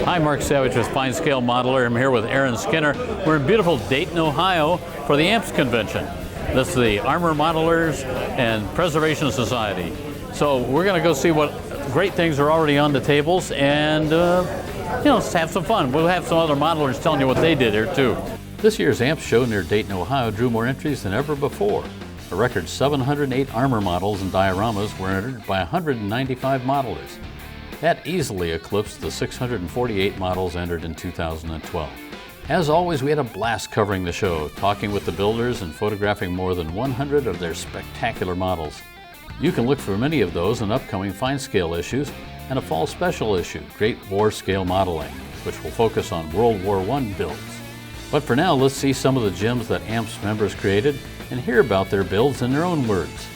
Hi, Mark Savage with FineScale Modeler. I'm here with Aaron Skinner. We're in beautiful Dayton, Ohio for the AMPS convention. This is the Armor Modelers and Preservation Society. So we're going to go see what great things are already on the tables and let's have some fun. We'll have some other modelers telling you what they did here too. This year's AMPS show near Dayton, Ohio drew more entries than ever before. A record 708 armor models and dioramas were entered by 195 modelers. That easily eclipsed the 648 models entered in 2012. As always, we had a blast covering the show, talking with the builders and photographing more than 100 of their spectacular models. You can look for many of those in upcoming FineScale issues and a fall special issue, Great War Scale Modeling, which will focus on World War I builds. But for now, let's see some of the gems that AMPS members created and hear about their builds in their own words.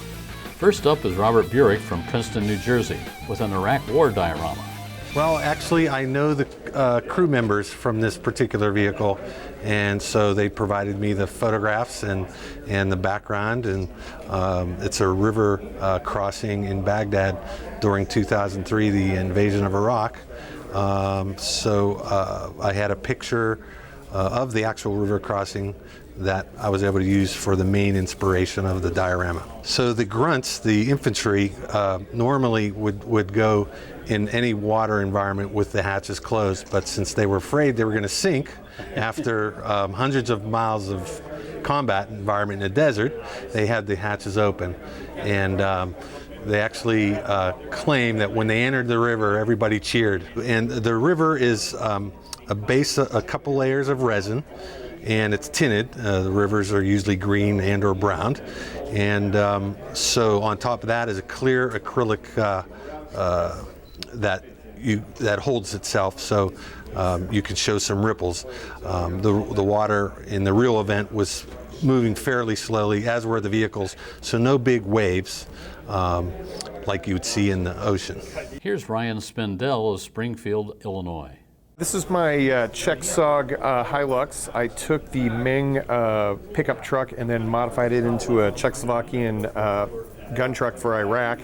First up is Robert Burek from Princeton, New Jersey, with an Iraq War diorama. Well, actually, I know the crew members from this particular vehicle, and so they provided me the photographs and the background, and it's a river crossing in Baghdad during 2003, the invasion of Iraq. So I had a picture of the actual river crossing that I was able to use for the main inspiration of the diorama. So the grunts, the infantry, normally would go in any water environment with the hatches closed, but since they were afraid they were going to sink after hundreds of miles of combat environment in the desert, they had the hatches open. And they actually claim that when they entered the river, everybody cheered. And the river is a couple layers of resin, and it's tinted. The rivers are usually green and or brown. And so on top of that is a clear acrylic that holds itself, so you can show some ripples. The water in the real event was moving fairly slowly, as were the vehicles, so no big waves like you would see in the ocean. Here's Ryan Spindell of Springfield, Illinois. This is my Czech SOG Hilux. I took the Ming pickup truck and then modified it into a Czechoslovakian gun truck for Iraq.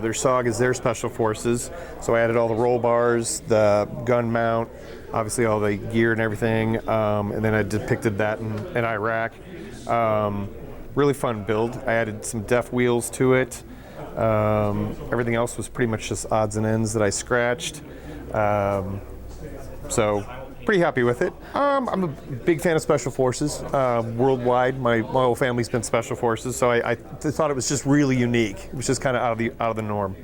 Their SOG is their special forces, so I added all the roll bars, the gun mount, obviously all the gear and everything, and then I depicted that in Iraq. Really fun build. I added some def wheels to it. Everything else was pretty much just odds and ends that I scratched. So pretty happy with it. I'm a big fan of special forces worldwide. My whole family's been special forces, so I thought it was just really unique. It was just kind of out of the norm.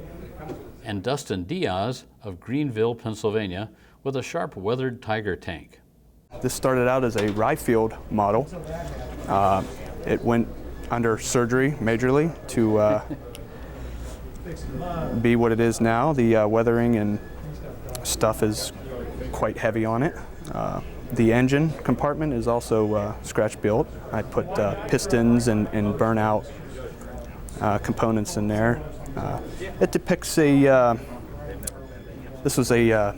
And Dustin Diaz of Greenville, Pennsylvania, with a sharp weathered Tiger tank. This started out as a Ryefield model. It went under surgery majorly to be what it is now. The weathering and stuff is quite heavy on it. The engine compartment is also scratch built. I put pistons and burnout components in there. It depicts this was a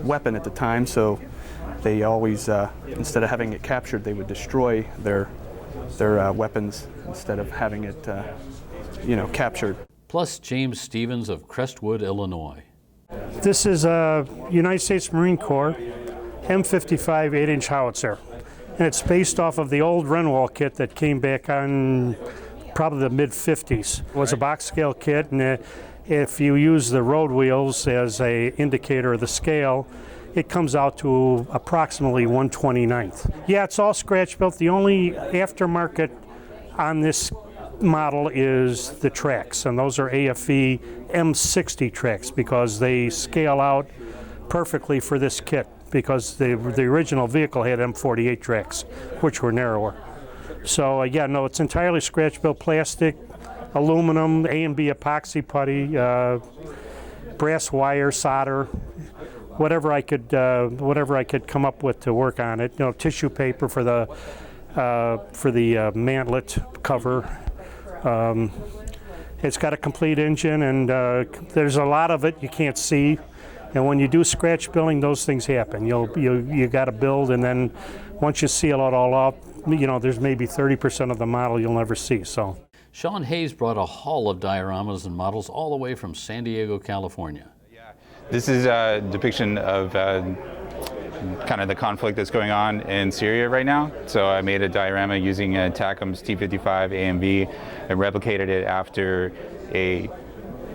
weapon at the time, so they always, instead of having it captured, they would destroy their weapons instead of having it captured. Plus James Stevens of Crestwood, Illinois. This is a United States Marine Corps M55 8-inch howitzer, and it's based off of the old Renwall kit that came back on probably the mid-50s. It was a box scale kit, and if you use the road wheels as a indicator of the scale, it comes out to approximately 1/29th. Yeah, it's all scratch built. The only aftermarket on this model is the tracks, and those are AFE M60 tracks because they scale out perfectly for this kit because the original vehicle had M48 tracks, which were narrower. So yeah, no, it's entirely scratch built plastic, aluminum, A and B epoxy putty, brass wire, solder, whatever I could come up with to work on it. Tissue paper for the mantlet cover. It's got a complete engine, and there's a lot of it you can't see. And when you do scratch building, those things happen. You got to build, and then once you seal it all up, there's maybe 30% of the model you'll never see. So. Sean Hayes brought a haul of dioramas and models all the way from San Diego, California. This is a depiction of kind of the conflict that's going on in Syria right now. So I made a diorama using TACM's T55 AMV and replicated it after a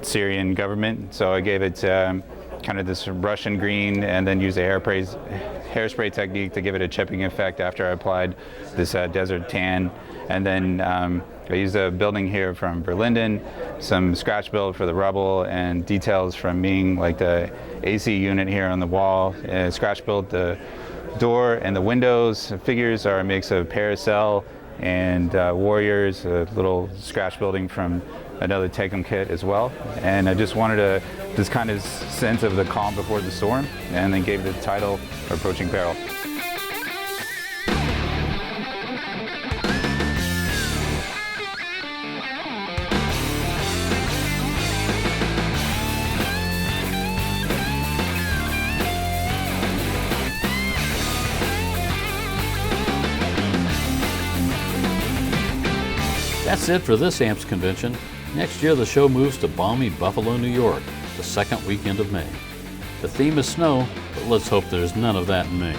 Syrian government. So I gave it kind of this Russian green and then used a hairspray technique to give it a chipping effect after I applied this desert tan. And then I used a building here from Berlinden, some scratch build for the rubble, and details from Ming, like the AC unit here on the wall. Scratch built the door and the windows. Figures are a mix of Paracel and warriors, a little scratch building from another Taken kit as well. And I just wanted this kind of sense of the calm before the storm, and then gave it the title, Approaching Peril. That's it for this AMPS convention. Next year the show moves to balmy Buffalo, New York, the second weekend of May. The theme is snow, but let's hope there's none of that in May.